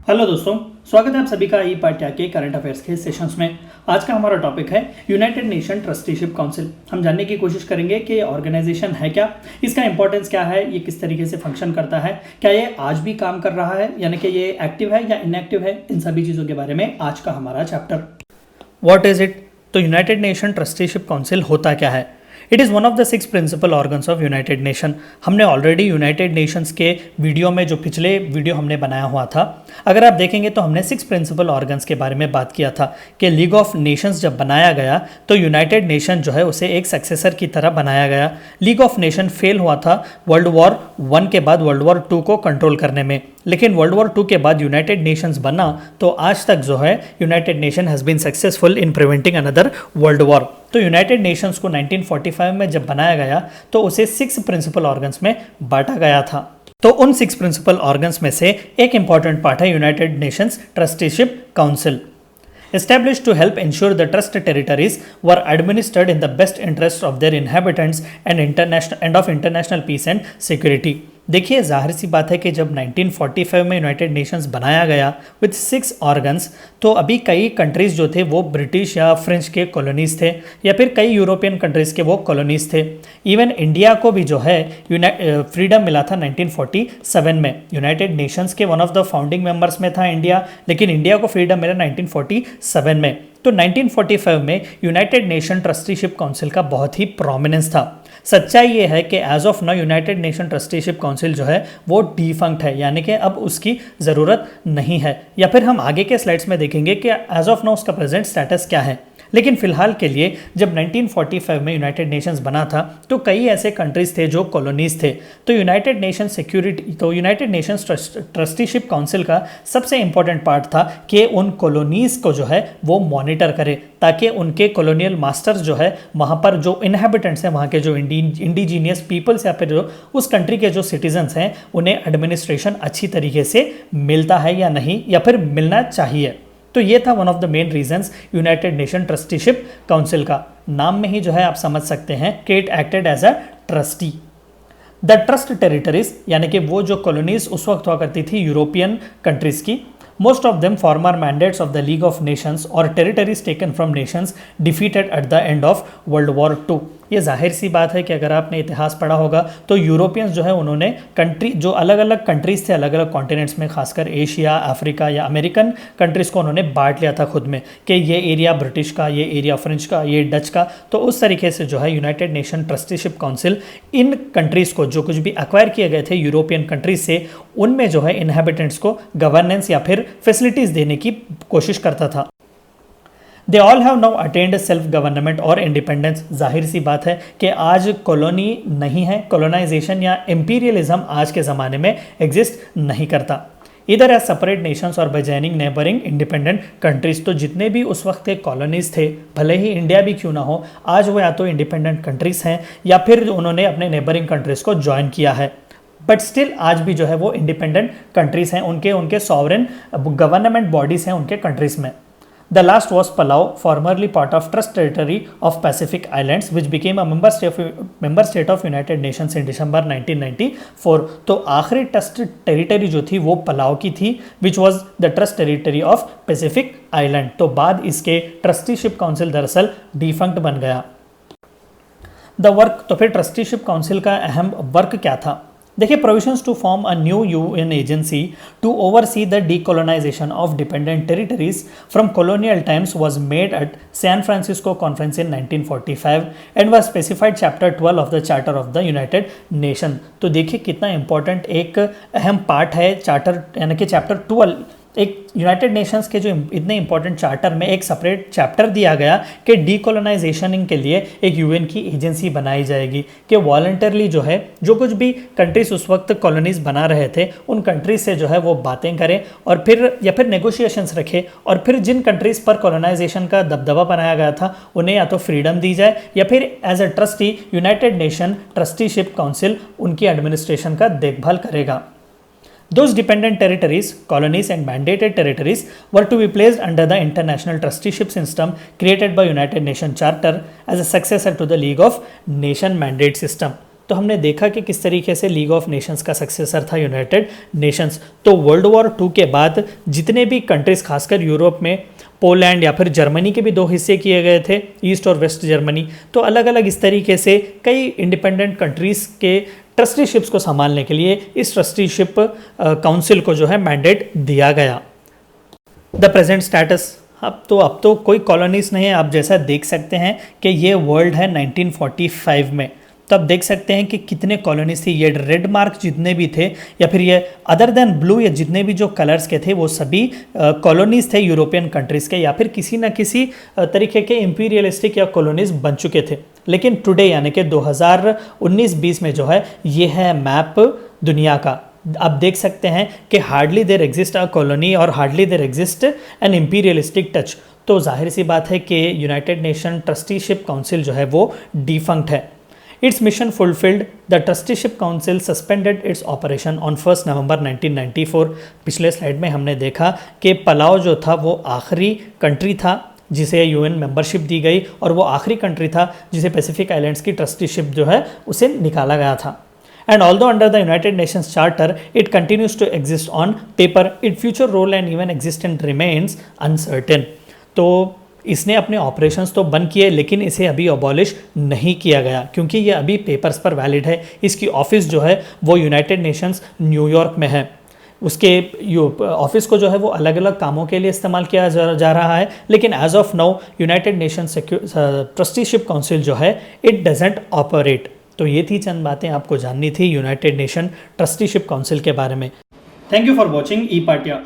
Hello दोस्तों, स्वागत है आप सभी का ई पाठ्य के करंट अफेयर्स के सेशंस में। आज का हमारा टॉपिक है यूनाइटेड नेशन ट्रस्टीशिप काउंसिल। हम जानने की कोशिश करेंगे कि ऑर्गेनाइजेशन है क्या, इसका इंपॉर्टेंस क्या है, ये किस तरीके से फंक्शन करता है, क्या ये आज भी काम कर रहा है, यानी कि ये एक्टिव है या इनएक्टिव है, इन सभी चीज़ों के बारे में आज का हमारा चैप्टर। What is it? तो यूनाइटेड नेशन ट्रस्टीशिप काउंसिल होता क्या है? It is one of the 6 principal organs of United Nation. हमने ऑलरेडी यूनाइटेड नेशंस के वीडियो में, जो पिछले वीडियो हमने बनाया हुआ था, अगर आप देखेंगे तो हमने 6 प्रिंसिपल ऑर्गन्स के बारे में बात किया था कि लीग ऑफ नेशंस जब बनाया गया तो यूनाइटेड नेशन जो है उसे एक सक्सेसर की तरह बनाया गया। लीग ऑफ नेशन फेल हुआ था वर्ल्ड वॉर 1 के बाद वर्ल्ड वॉर 2 को कंट्रोल करने में, लेकिन वर्ल्ड वॉर 2 के बाद यूनाइटेड नेशंस बना तो आज तक जो है United Nation has been successful in preventing another world war. तो यूनाइटेड नेशंस को 1945 में जब बनाया गया तो उसे 6 प्रिंसिपल ऑर्गन्स में बांटा गया था। तो उन 6 प्रिंसिपल ऑर्गन्स में से एक इंपॉर्टेंट पार्ट है United Nations Trusteeship council. Established to help ensure the trust territories were administered in the best interests of their inhabitants and of international peace and security। देखिए, जाहिर सी बात है कि जब 1945 में यूनाइटेड नेशंस बनाया गया विथ 6 ऑर्गन्स, तो अभी कई कंट्रीज़ जो थे वो ब्रिटिश या फ्रेंच के कॉलोनीज़ थे, या फिर कई यूरोपियन कंट्रीज़ के वो कॉलोनीज़ थे। इवन इंडिया को भी जो है फ्रीडम मिला था 1947 में। यूनाइटेड नेशंस के one of the founding members में था इंडिया, लेकिन इंडिया को फ्रीडम मिला 1947 में। तो 1945 में यूनाइटेड नेशन ट्रस्टीशिप काउंसिल का बहुत ही प्रोमिनेंस था। सच्चाई ये है कि as of now United Nation Trusteeship Council जो है वो डिफंक्ट है, यानी कि अब उसकी ज़रूरत नहीं है, या फिर हम आगे के स्लाइड्स में देखेंगे कि एज ऑफ नाउ उसका प्रेजेंट स्टेटस क्या है। लेकिन फिलहाल के लिए जब 1945 में यूनाइटेड नेशंस बना था तो कई ऐसे कंट्रीज़ थे जो कॉलोनीज़ थे। तो यूनाइटेड नेशंस ट्रस्टीशिप काउंसिल का सबसे इंपॉर्टेंट पार्ट था कि उन कॉलोनीज़ को जो है वो मॉनिटर करे, ताकि उनके कॉलोनियल मास्टर्स जो है वहाँ पर जो इनहेबिटेंट्स हैं, वहाँ के जो इंडिजीनियस पीपल्स या फिर जो उस कंट्री के जो सिटीजन्स हैं, उन्हें एडमिनिस्ट्रेशन अच्छी तरीके से मिलता है या नहीं, या फिर मिलना चाहिए। तो ये था one of the main reasons United Nation Trusteeship council का। नाम में ही जो है आप समझ सकते हैं कि it acted as a trustee. The trust territories, यानी कि वो जो कॉलोनीज उस वक्त हुआ करती थी यूरोपियन कंट्रीज की, most of them former mandates of the League of Nations or territories taken from nations defeated at the end of World War II। ये जाहिर सी बात है कि अगर आपने इतिहास पढ़ा होगा तो यूरोपियंस जो है उन्होंने कंट्री, जो अलग अलग कंट्रीज़ थे अलग अलग कॉन्टिनेंट्स में, खासकर एशिया, अफ्रीका या अमेरिकन कंट्रीज़ को उन्होंने बांट लिया था खुद में कि ये एरिया ब्रिटिश का, ये एरिया फ्रेंच का, ये डच का। तो उस तरीके से जो है यूनाइटेड नेशन ट्रस्टीशिप काउंसिल इन कंट्रीज़ को, जो कुछ भी एक्वायर किए गए थे यूरोपियन कंट्रीज से, उनमें जो है इनहेबिटेंट्स को गवर्नेंस या फिर फैसिलिटीज़ देने की कोशिश करता था। They all have now attend self government और इंडिपेंडेंस। जाहिर सी बात है कि आज कॉलोनी नहीं है, कॉलोनाइजेशन या इम्पीरियलिज्म आज के ज़माने में एग्जिस्ट नहीं करता। इधर एज सेपरेट नेशंस और bye joining neighbouring independent countries. तो जितने भी उस वक्त के कॉलोनीज थे, भले ही इंडिया भी क्यों ना हो, आज वो या तो इंडिपेंडेंट कंट्रीज हैं या फिर उन्होंने अपने नेबरिंग कंट्रीज को ज्वाइन किया है, बट स्टिल आज भी जो है वो इंडिपेंडेंट कंट्रीज हैं, उनके सॉवरेन गवर्नमेंट बॉडीज हैं उनके कंट्रीज में। The last was Palau, formerly part of Trust Territory of Pacific Islands which became a member state of United Nations in December 1994। तो आखिरी ट्रस्ट टेरिटरी जो थी वो पलाउ की थी, which was the trust Territory of Pacific island. तो बाद इसके ट्रस्टीशिप काउंसिल दरअसल डिफंक्ट बन गया। द वर्क, तो फिर ट्रस्टीशिप काउंसिल का अहम वर्क क्या था? देखिए, provisions to form a new UN agency to oversee the decolonisation of dependent territories from colonial times was made at San Francisco Conference in 1945 and was specified chapter 12 of the Charter of the United Nation। तो देखिए कितना important एक अहम part है charter, यानी कि chapter 12। एक United Nations के जो इतने इंपॉर्टेंट चार्टर में एक सेपरेट चैप्टर दिया गया कि डीकोलोनाइजेशन के लिए एक यूएन की एजेंसी बनाई जाएगी, कि वॉलंटरली जो है जो कुछ भी कंट्रीज उस वक्त कॉलोनीज बना रहे थे उन कंट्रीज से जो है वो बातें करें और फिर नेगोशिएशंस रखे, और फिर जिन कंट्रीज पर कॉलोनाइजेशन का दबदबा बनाया गया था उन्हें या तो फ्रीडम दी जाए या फिर as a trustee United Nation Trusteeship Council उनकी एडमिनिस्ट्रेशन का देखभाल करेगा। Those dependent territories, colonies and mandated territories were to be placed under the international trusteeship system created by United Nations Charter as a successor to the League of Nations mandate system। तो हमने देखा कि किस तरीके से league of Nations का successor था United Nations. तो वर्ल्ड वॉर 2 के बाद जितने भी कंट्रीज़, खासकर यूरोप में पोलैंड या फिर जर्मनी के भी 2 हिस्से किए गए थे, ईस्ट और वेस्ट जर्मनी, तो अलग अलग इस तरीके से कई इंडिपेंडेंट कंट्रीज़ के ट्रस्टीशिप्स को संभालने के लिए इस ट्रस्टीशिप काउंसिल को जो है मैंडेट दिया गया। द प्रेजेंट स्टेटस, अब तो कोई कॉलोनीज नहीं है। आप जैसा देख सकते हैं कि ये वर्ल्ड है 1945 में, तो आप देख सकते हैं कि कितने कॉलोनीज थी। ये रेड मार्क जितने भी थे या फिर ये अदर देन ब्लू, या जितने भी जो कलर्स के थे वो सभी कॉलोनीज थे यूरोपियन कंट्रीज़ के, या फिर किसी न किसी तरीके के इम्पीरियलिस्टिक या कॉलोनीज बन चुके थे। लेकिन टुडे यानी कि 2019-20 में जो है ये है मैप दुनिया का। आप देख सकते हैं कि hardly there exist a colony और hardly there exist an imperialistic touch. तो जाहिर सी बात है कि यूनाइटेड नेशन ट्रस्टीशिप काउंसिल जो है वो डिफंक्ट है। It's mission fulfilled, the trusteeship council suspended its operation on 1 नवंबर 1994। पिछले स्लाइड में हमने देखा कि पलाव जो था वो आखिरी कंट्री था जिसे यूएन मेंबरशिप दी गई, और वो आखिरी कंट्री था जिसे पैसिफिक आइलैंड्स की ट्रस्टीशिप जो है उसे निकाला गया था। And although under the United Nations Charter, it continues to exist on paper, its future role and even existence remains uncertain. तो इसने अपने ऑपरेशंस तो बंद किए, लेकिन इसे अभी अबॉलिश नहीं किया गया क्योंकि ये अभी पेपर्स पर वैलिड है। इसकी ऑफिस जो है वो यूनाइटेड नेशंस न्यूयॉर्क में है। उसके ऑफिस को जो है वो अलग अलग कामों के लिए इस्तेमाल किया जा रहा है, लेकिन as of now United Nations Trusteeship Council जो है इट डजेंट ऑपरेट। तो ये थी चंद बातें आपको जाननी थी यूनाइटेड नेशन ट्रस्टीशिप काउंसिल के बारे में। थैंक यू फॉर वॉचिंग ई पाटिया।